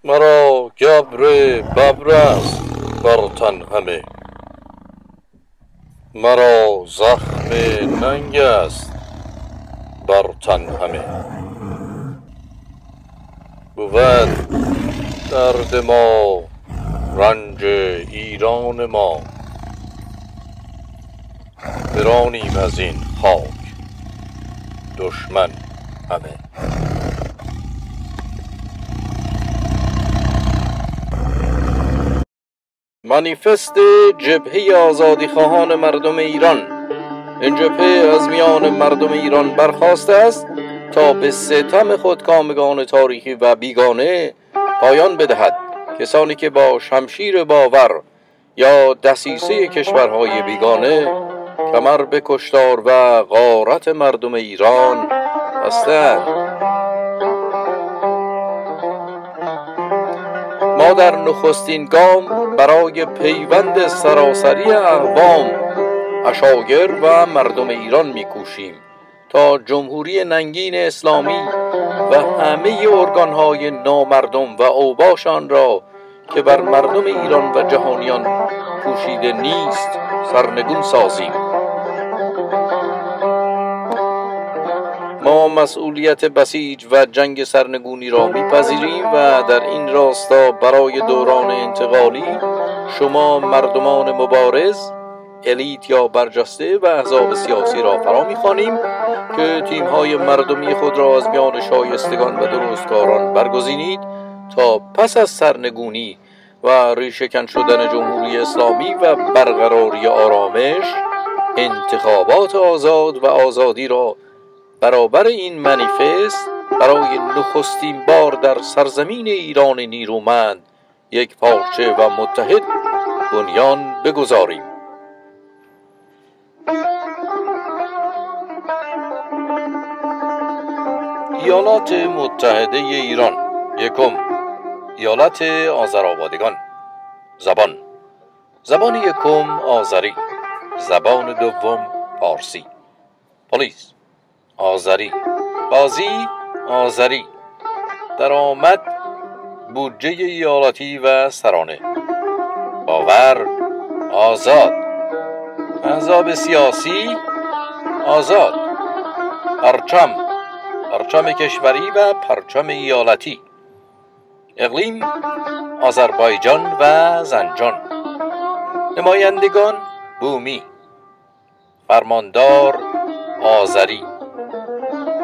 مرا گبر ببر است بر تن همه، مرا زخم ننگ است بر تن همه. بود درد ما رنج ایران ما، برانیم از این خاک دشمن همه. مانیفست جبهه آزادیخواهان مردم ایران. این جبهه از میان مردم ایران برخاسته است تا به ستم خودکامگان تاریخی و بیگانه پایان بدهد. کسانی که با شمشیر باور یا دسیسه کشورهای بیگانه کمر به کشتار و غارت مردم ایران بستند. ما در نخستین گام برای پیوند سراسری اقوام، عشایر و مردم ایران می‌کوشیم تا جمهوری ننگین اسلامی و همه ارگان‌های نامردم و اوباشان را که بر مردم ایران و جهانیان پوشیده نیست سرنگون سازیم. ما مسئولیت بسیج و جنگ سرنگونی را میپذیریم و در این راستا برای دوران انتقالی شما مردمان مبارز، الیت یا برجسته و احزاب سیاسی را فرا می‌خوانیم که تیم‌های مردمی خود را از میان شایستگان و درستکاران برگزینید تا پس از سرنگونی و ریشه‌کن شدن جمهوری اسلامی و برقراری آرامش، انتخابات آزاد و آزادی را برابر این منیفست برای نخستین بار در سرزمین ایران نیرومند یک پارچه و متحد بنیان بگذاریم. ایالات متحده ایران. یکم، ایالت آذرآبادگان. زبان یکم آذری، زبان دوم پارسی. پلیس آذری، بازی آذری. درآمد بودجه ایالتی و سرانه. باور آزاد. احزاب سیاسی آزاد. پرچم کشوری و پرچم ایالتی. اقلیم آذربایجان و زنجان. نمایندگان بومی. فرماندار آذری.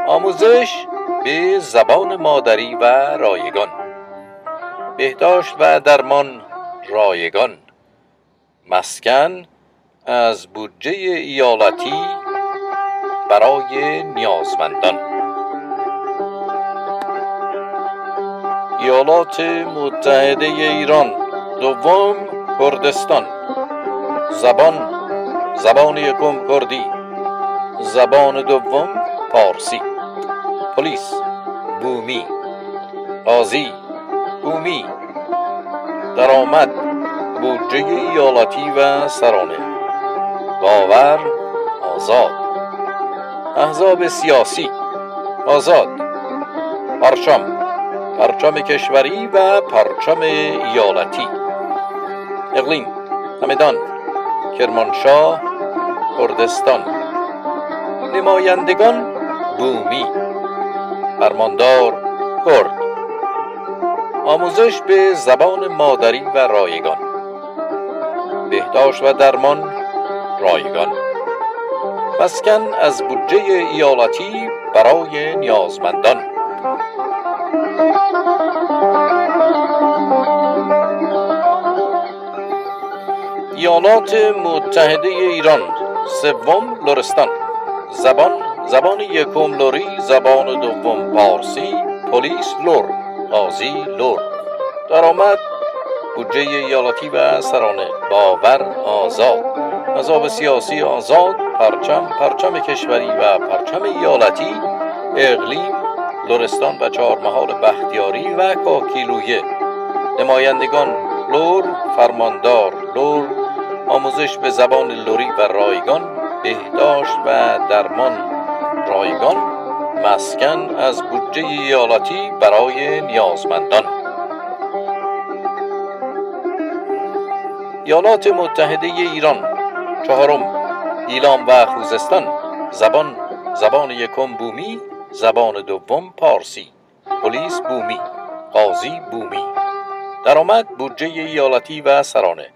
آموزش به زبان مادری و رایگان. بهداشت و درمان رایگان. مسکن از بودجه ایالتی برای نیازمندان. ایالات متحده ایران. دوم کردستان. زبان یکم کردی، زبان دوم پارسی. پلیس بومی. قاضی بومی. درآمد بودجه ایالتی و سرانه. باور آزاد. احزاب سیاسی آزاد. پرچم کشوری و پرچم ایالتی. اقلیم همدان، کرمانشاه، کردستان. نمایندگان بومی. فرماندار کرد. آموزش به زبان مادری و رایگان. بهداشت و درمان رایگان. مسکن از بودجه ایالتی برای نیازمندان. ایالات متحده ایران. سوم لرستان. زبان یکم لری، زبان دوم پارسی. پلیس لر، قاضی لر. درآمد بودجه ایالتی و سرانه. باور آزاد. احزاب سیاسی آزاد. پرچم کشوری و پرچم ایالتی. اقلیم لرستان و چهارمحال بختیاری و کاکیلویه. نمایندگان لر. فرماندار لر. آموزش به زبان لری و رایگان. بهداشت و درمان رایگان. مسکن از بودجه ایالتی برای نیازمندان. ایالات متحده ایران. چهارم، ایلام و خوزستان. زبان یکم بومی، زبان دوم پارسی. پلیس بومی، قاضی بومی. درآمد بودجه ایالتی و سرانه.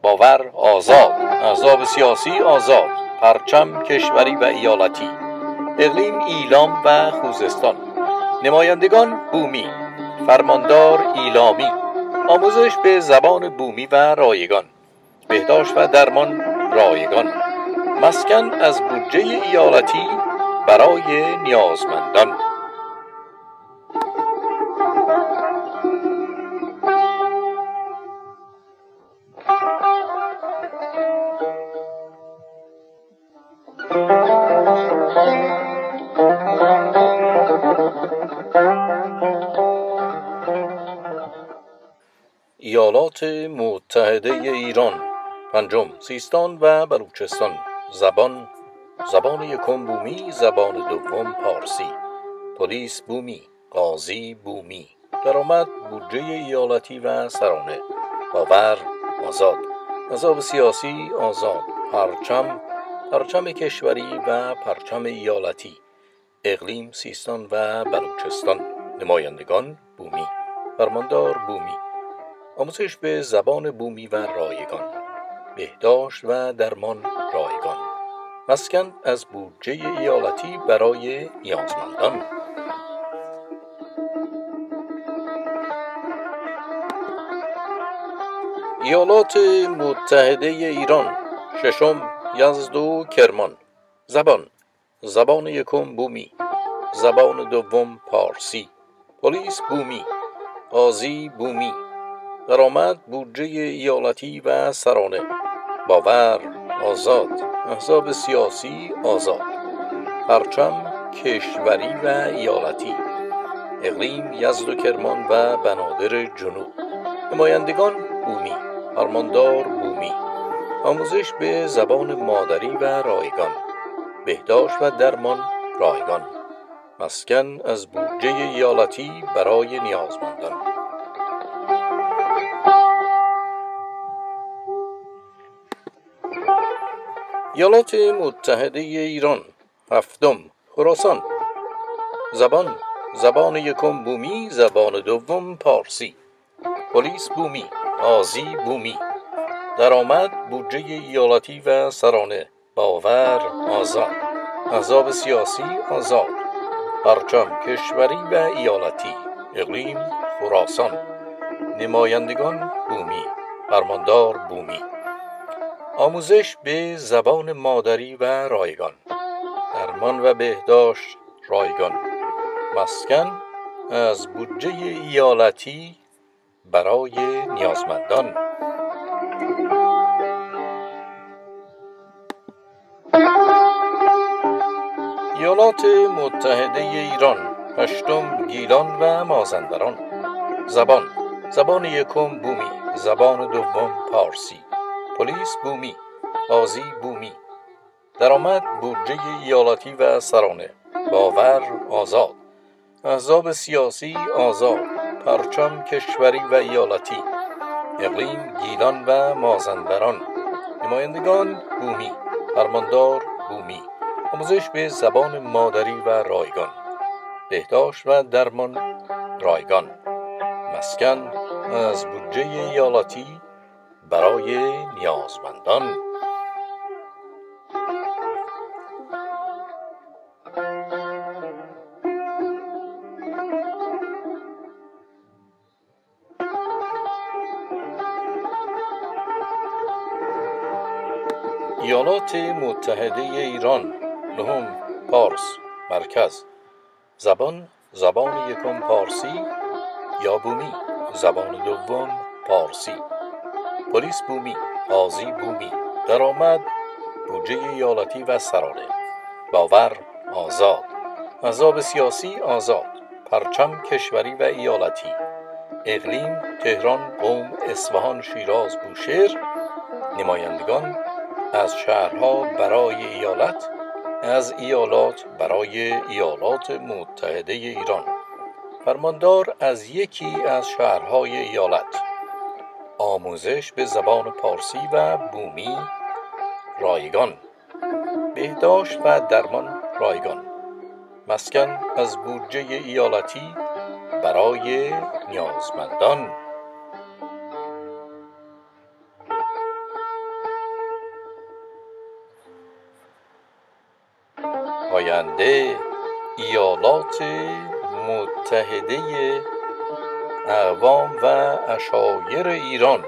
باور آزاد، احزاب سیاسی آزاد، پرچم کشوری و ایالتی. اقلیم ایلام و خوزستان. نمایندگان بومی، فرماندار ایلامی. آموزش به زبان بومی و رایگان. بهداشت و درمان رایگان. مسکن از بودجه ایالتی برای نیازمندان. ایالات متحده ایران. پنجم، سیستان و بلوچستان. زبان یکم بومی، زبان دوم پارسی. پلیس بومی، قاضی بومی. درآمد بودجه ایالتی و سرانه. باور آزاد، احزاب سیاسی آزاد، پرچم کشوری و پرچم ایالتی. اقلیم سیستان و بلوچستان. نمایندگان بومی، فرماندار بومی. آموزش به زبان بومی و رایگان. بهداشت و درمان رایگان. مسکن از بودجه ایالتی برای نیازمندان. ایالات متحده ایران. ششم، یزد و کرمان. زبان یکم بومی، زبان دوم پارسی. پلیس بومی، قاضی بومی. درآمد بودجه ایالتی و سرانه. باور آزاد، احزاب سیاسی آزاد، پرچم کشوری و ایالتی. اقلیم یزد و کرمان و بنادر جنوب. نمایندگان بومی، فرماندار بومی. آموزش به زبان مادری و رایگان. بهداشت و درمان رایگان. مسکن از بودجه ایالتی برای نیازمندان. ایالات متحده ایران. هفتم، خراسان. زبان یکم بومی، زبان دوم پارسی. پلیس بومی، قاضی بومی. درآمد بودجه ایالتی و سرانه. باور آزاد، احزاب سیاسی آزاد، پرچم کشوری و ایالتی. اقلیم خراسان. نمایندگان بومی، فرماندار بومی. آموزش به زبان مادری و رایگان. درمان و بهداشت رایگان. مسکن از بودجه ایالتی برای نیازمندان. ایالات متحده ایران. هشتم، گیلان و مازندران. زبان یکم بومی، زبان دوم پارسی. پلیس بومی، قاضی بومی. درآمد بودجه ایالتی و سرانه. باور آزاد، احزاب سیاسی آزاد، پرچم کشوری و ایالتی. اقلیم گیلان و مازندران. نمایندگان بومی، فرماندار بومی. آموزش به زبان مادری و رایگان. بهداشت و درمان رایگان. مسکن از بودجه ایالتی برای نیازمندان. ایالات متحده ایران. نهم، پارس، مرکز. زبان یکم پارسی یا بومی، زبان دوم پارسی. پلیس بومی، قاضی بومی. درآمد بودجه ایالتی و سرانه. باور آزاد، احزاب سیاسی آزاد، پرچم کشوری و ایالتی. اقلیم تهران، قم، اصفهان، شیراز، بوشهر. نمایندگان از شهرها برای ایالت، از ایالات برای ایالات متحده ایران. فرماندار از یکی از شهرهای ایالت. آموزش به زبان پارسی و بومی رایگان، بهداشت و درمان رایگان، مسکن از بودجه ایالتی برای نیازمندان. پاینده ایالات متحده اقوام و عشایر ایران